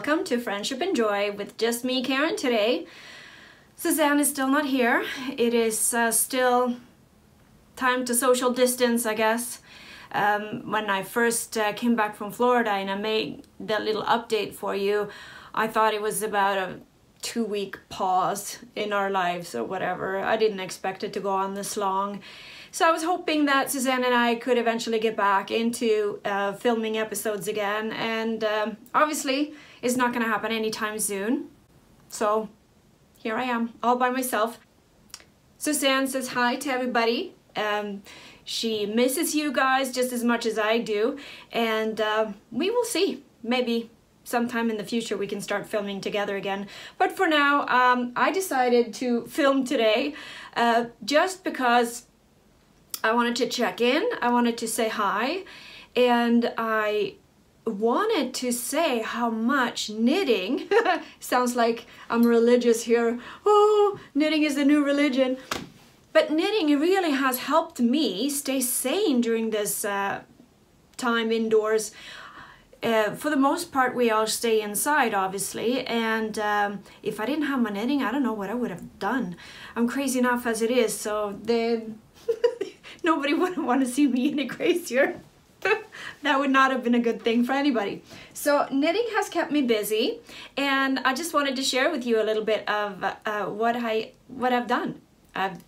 welcome to Friendship and Joy with just me, Karen. Today, Suzanne is still not here. It is still time to social distance, I guess. When I first came back from Florida and I made that little update for you, I thought it was about a 2-week pause in our lives or whatever. I didn't expect it to go on this long. So I was hoping that Suzanne and I could eventually get back into filming episodes again, and obviously it's not going to happen anytime soon. So here I am, all by myself. Suzanne says hi to everybody. She misses you guys just as much as I do, and we will see. Maybe sometime in the future we can start filming together again. But for now, I decided to film today just because I wanted to check in, I wanted to say hi, and I wanted to say how much knitting, sounds like I'm religious here, oh, knitting is the new religion, but knitting really has helped me stay sane during this time indoors. For the most part, we all stay inside, obviously, and if I didn't have my knitting, I don't know what I would have done. I'm crazy enough as it is, so nobody would want to see me any crazier. That would not have been a good thing for anybody. So knitting has kept me busy, and I just wanted to share with you a little bit of what I've done. I've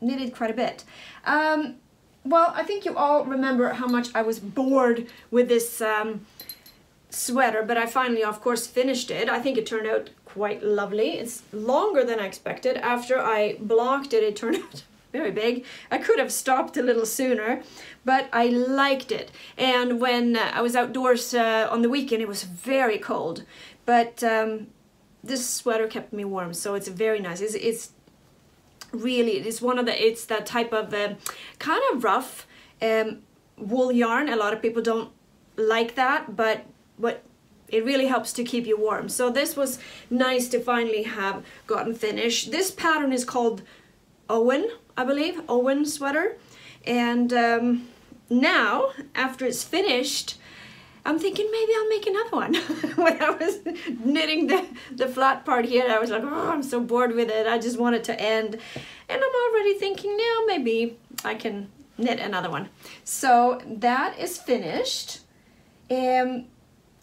knitted quite a bit. Well, I think you all remember how much I was bored with this sweater, but I finally, of course, finished it. I think it turned out quite lovely. It's longer than I expected. After I blocked it, it turned out very big. I could have stopped a little sooner, but I liked it. And when I was outdoors on the weekend, it was very cold, but this sweater kept me warm, so it's very nice. It's really, it's that type of kind of rough wool yarn. A lot of people don't like that, but it really helps to keep you warm. So this was nice to finally have gotten finished. This pattern is called Owen, I believe, Owen sweater. And now, after it's finished, I'm thinking maybe I'll make another one. When I was knitting the flat part here, I was like, oh, I'm so bored with it. I just want it to end. And I'm already thinking now maybe I can knit another one. So that is finished.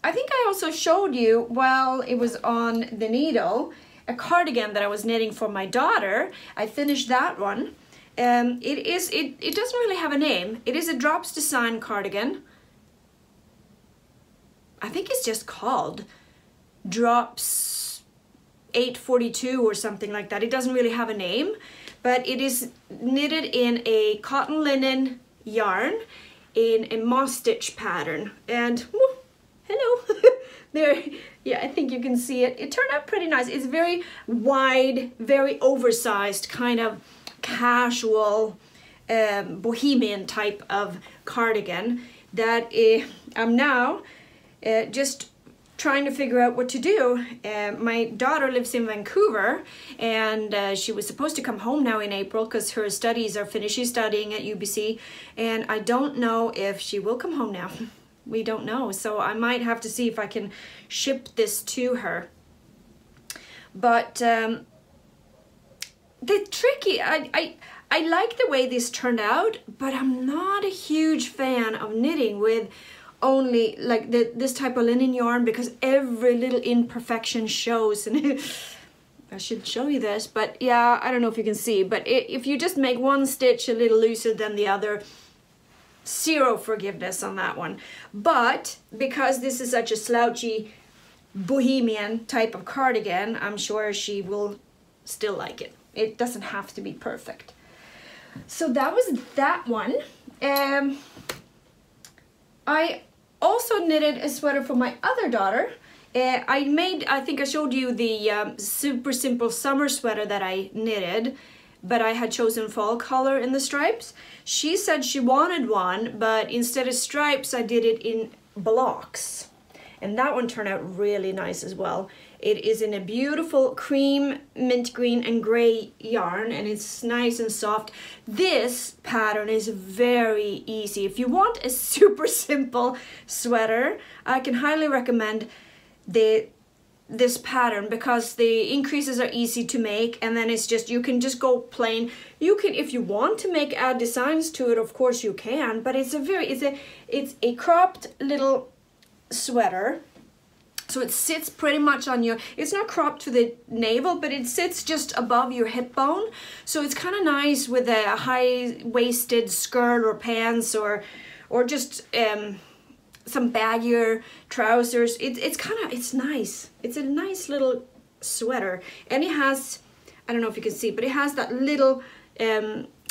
I think I also showed you while it was on the needle a cardigan that I was knitting for my daughter. I finished that one. It doesn't really have a name. It is a Drops Design cardigan. I think it's just called Drops 842 or something like that. It doesn't really have a name, but it is knitted in a cotton linen yarn in a moss stitch pattern. And whoo, hello. There, yeah, I think you can see it. It turned out pretty nice. It's very wide, very oversized, kind of casual, bohemian type of cardigan that I'm now just trying to figure out what to do. My daughter lives in Vancouver, and she was supposed to come home now in April because her studies are finished. She's studying at UBC, and I don't know if she will come home now. We don't know, so I might have to see if I can ship this to her. But the tricky, I like the way this turned out, but I'm not a huge fan of knitting with only like this type of linen yarn, because every little imperfection shows. And I should show you this, but yeah, I don't know if you can see, but if you just make one stitch a little looser than the other, zero forgiveness on that one. But because this is such a slouchy bohemian type of cardigan, I'm sure she will still like it. It doesn't have to be perfect. So that was that one. I also knitted a sweater for my other daughter. I think I showed you the super simple summer sweater that I knitted, but I had chosen fall color in the stripes. She said she wanted one, but instead of stripes, I did it in blocks. And that one turned out really nice as well. It is in a beautiful cream, mint green, and gray yarn, and it's nice and soft. This pattern is very easy. If you want a super simple sweater, I can highly recommend the this pattern because the increases are easy to make, and then it's just, you can just go plain. You can, if you want to add designs to it, of course you can, but it's a cropped little sweater. So it sits pretty much on your, it's not cropped to the navel, but it sits just above your hip bone. So it's kind of nice with a high-waisted skirt or pants, or just some baggier trousers. It's nice. It's a nice little sweater, and it has, I don't know if you can see, but it has that little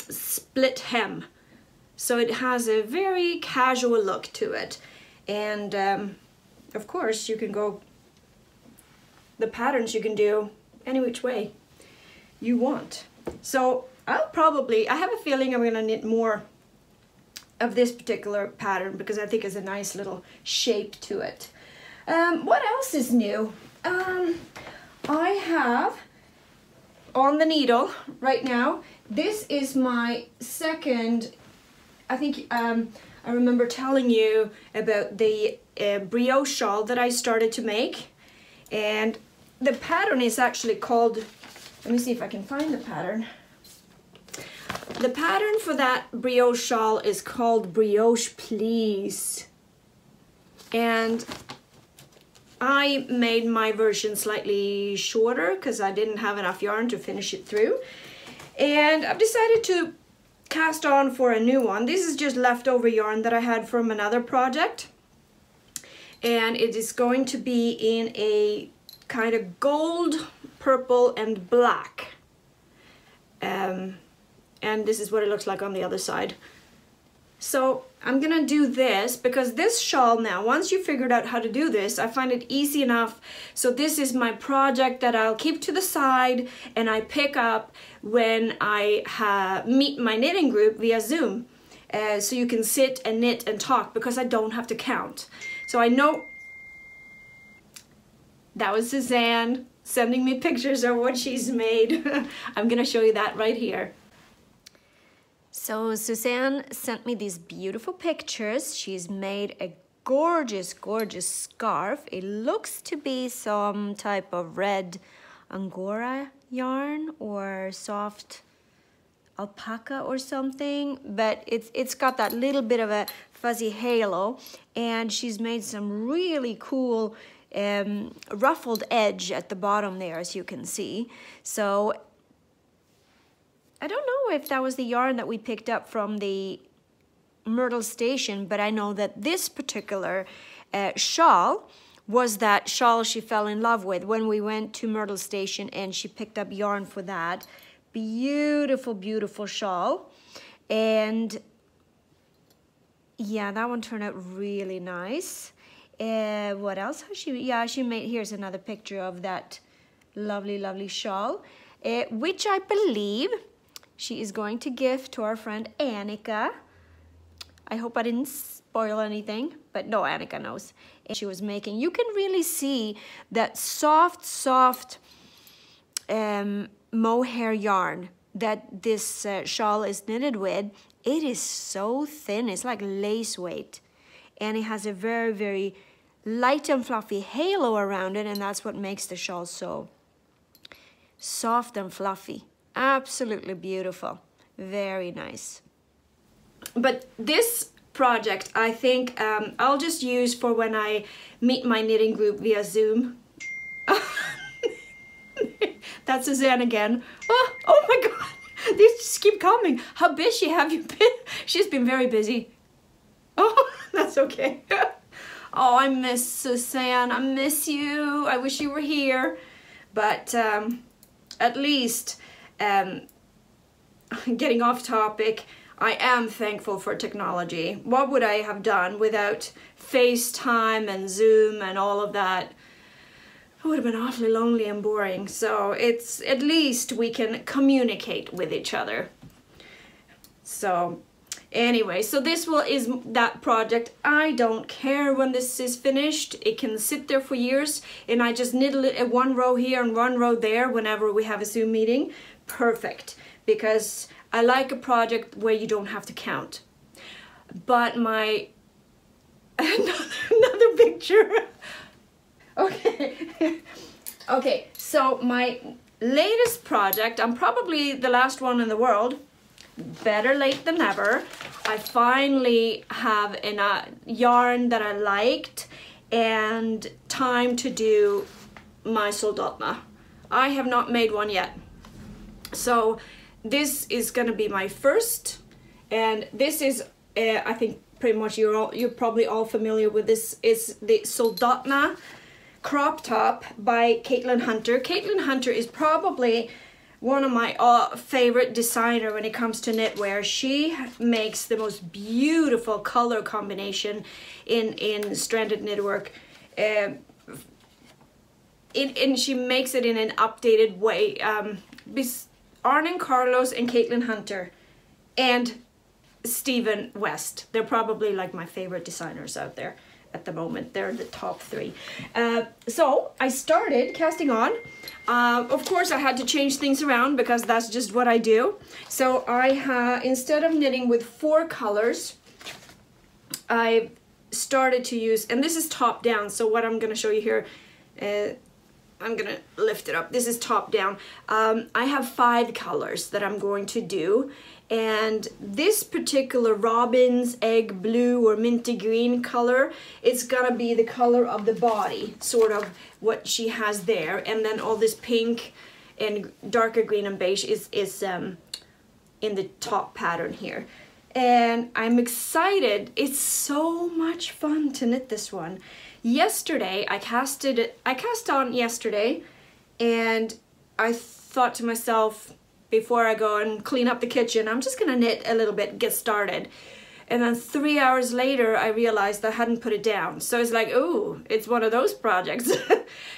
split hem, so it has a very casual look to it. And of course you can go, the patterns you can do any which way you want. So I have a feeling I'm gonna knit more of this particular pattern because I think it's a nice little shape to it. What else is new? I have on the needle right now, this is my second, I think I remember telling you about the brioche shawl that I started to make, and the pattern is actually called, let me see if I can find the pattern. The pattern for that brioche shawl is called Brioche Please, and I made my version slightly shorter because I didn't have enough yarn to finish it through, and I've decided to cast on for a new one. This is just leftover yarn that I had from another project, and it is going to be in a kind of gold, purple, and black. And this is what it looks like on the other side. So I'm gonna do this because this shawl now, once you figured out how to do this, I find it easy enough. So this is my project that I'll keep to the side and I pick up when I meet my knitting group via Zoom. So you can sit and knit and talk because I don't have to count. So I know that was Suzanne sending me pictures of what she's made. I'm gonna show you that right here. So Suzanne sent me these beautiful pictures. She's made a gorgeous, gorgeous scarf. It looks to be some type of red Angora yarn or soft alpaca or something, but it's got that little bit of a fuzzy halo, and she's made some really cool ruffled edge at the bottom there, as you can see. So I don't know if that was the yarn that we picked up from the Myrtle Station, but I know that this particular shawl was that shawl she fell in love with when we went to Myrtle Station, and she picked up yarn for that. Beautiful, beautiful shawl. And yeah, that one turned out really nice. What else has she? Yeah, she made, here's another picture of that lovely, lovely shawl, which I believe she is going to gift to our friend Annika. I hope I didn't spoil anything, but no, Annika knows. And she was making, you can really see that soft, soft mohair yarn that this shawl is knitted with. It is so thin, it's like lace weight. And it has a very, very light and fluffy halo around it, and that's what makes the shawl so soft and fluffy. Absolutely beautiful. Very nice. But this project, I think I'll just use for when I meet my knitting group via Zoom. That's Suzanne again. Oh my God, these just keep coming. How busy have you been? She's been very busy. Oh, that's okay. Oh, I miss Suzanne. I miss you. I wish you were here. But at least, getting off topic, I am thankful for technology. What would I have done without FaceTime and Zoom and all of that? It would have been awfully lonely and boring. So it's, at least we can communicate with each other. So anyway, so this is that project. I don't care when this is finished. It can sit there for years, and I just knit one row here and one row there whenever we have a Zoom meeting. Perfect, because I like a project where you don't have to count. But my another picture. Okay. Okay, so my latest project, I'm probably the last one in the world, better late than never. I finally have a yarn that I liked and time to do my Soldotna. I have not made one yet. So this is gonna be my first, and this is, I think pretty much you're probably all familiar with this, is the Soldotna crop top by Caitlin Hunter. Caitlin Hunter is probably one of my favorite designer when it comes to knitwear. She makes the most beautiful color combination in stranded knitwork. And she makes it in an updated way. Arne Carlos and Caitlin Hunter and Stephen West. They're probably like my favorite designers out there at the moment. They're the top 3. So I started casting on. Of course I had to change things around because that's just what I do. So instead of knitting with 4 colors, I started to use, and this is top down, so what I'm going to show you here, I'm going to lift it up. This is top down. I have 5 colors that I'm going to do. And this particular robin's egg blue or minty green color, it's gonna be the color of the body, sort of what she has there. And then all this pink and darker green and beige is in the top pattern here. And I'm excited. It's so much fun to knit this one. Yesterday, I cast on yesterday, and I thought to myself, before I go and clean up the kitchen, I'm just gonna knit a little bit, get started. And then 3 hours later, I realized I hadn't put it down. So it's like, ooh, it's one of those projects.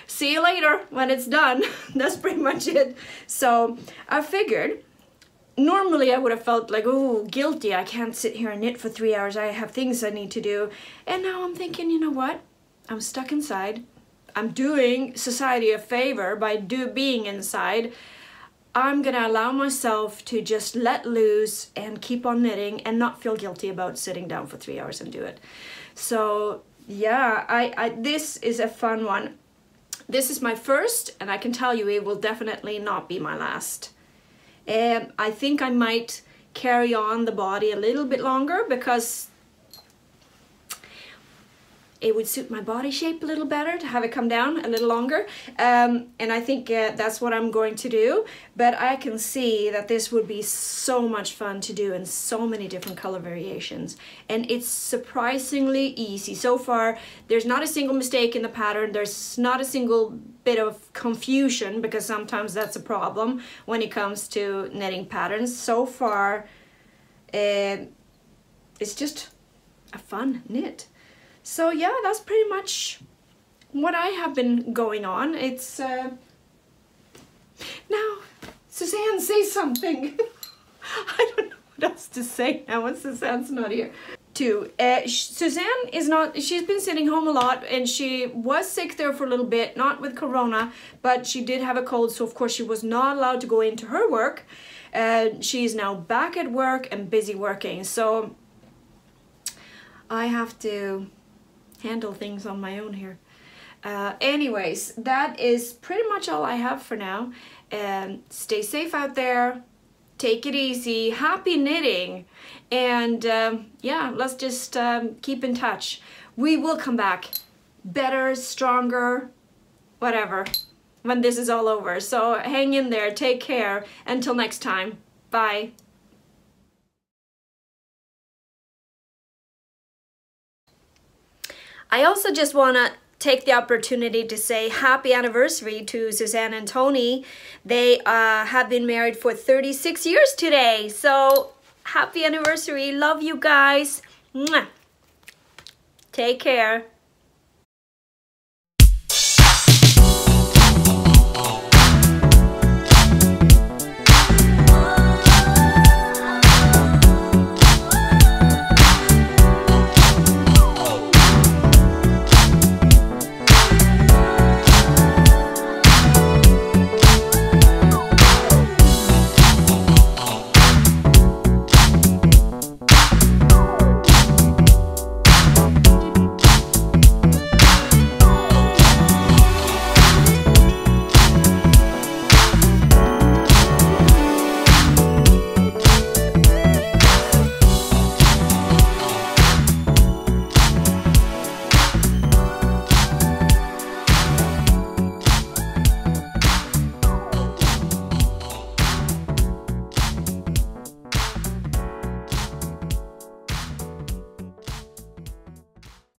See you later when it's done. That's pretty much it. So I figured, normally I would have felt like, ooh, guilty. I can't sit here and knit for 3 hours. I have things I need to do. And now I'm thinking, you know what? I'm stuck inside. I'm doing society a favor by being inside. I'm gonna allow myself to just let loose and keep on knitting and not feel guilty about sitting down for 3 hours and do it. So yeah, this is a fun one. This is my first, and I can tell you it will definitely not be my last. And I think I might carry on the body a little bit longer because it would suit my body shape a little better to have it come down a little longer. And I think that's what I'm going to do. But I can see that this would be so much fun to do in so many different color variations. And it's surprisingly easy. So far, there's not a single mistake in the pattern. There's not a single bit of confusion, because sometimes that's a problem when it comes to knitting patterns. So far, it's just a fun knit. So yeah, that's pretty much what I have been going on. It's now, Suzanne, say something. I don't know what else to say now when Suzanne's not here. Suzanne is not, she's been sitting home a lot, and she was sick there for a little bit, not with corona, but she did have a cold, so of course she was not allowed to go into her work. She's now back at work and busy working, so I have to handle things on my own here. Anyways, that is pretty much all I have for now. Stay safe out there, take it easy, happy knitting, and yeah, let's just keep in touch. We will come back better, stronger, whatever, when this is all over. So hang in there, take care, until next time, bye. I also just want to take the opportunity to say happy anniversary to Suzanne and Tony. They have been married for 36 years today. So happy anniversary. Love you guys. Mwah. Take care.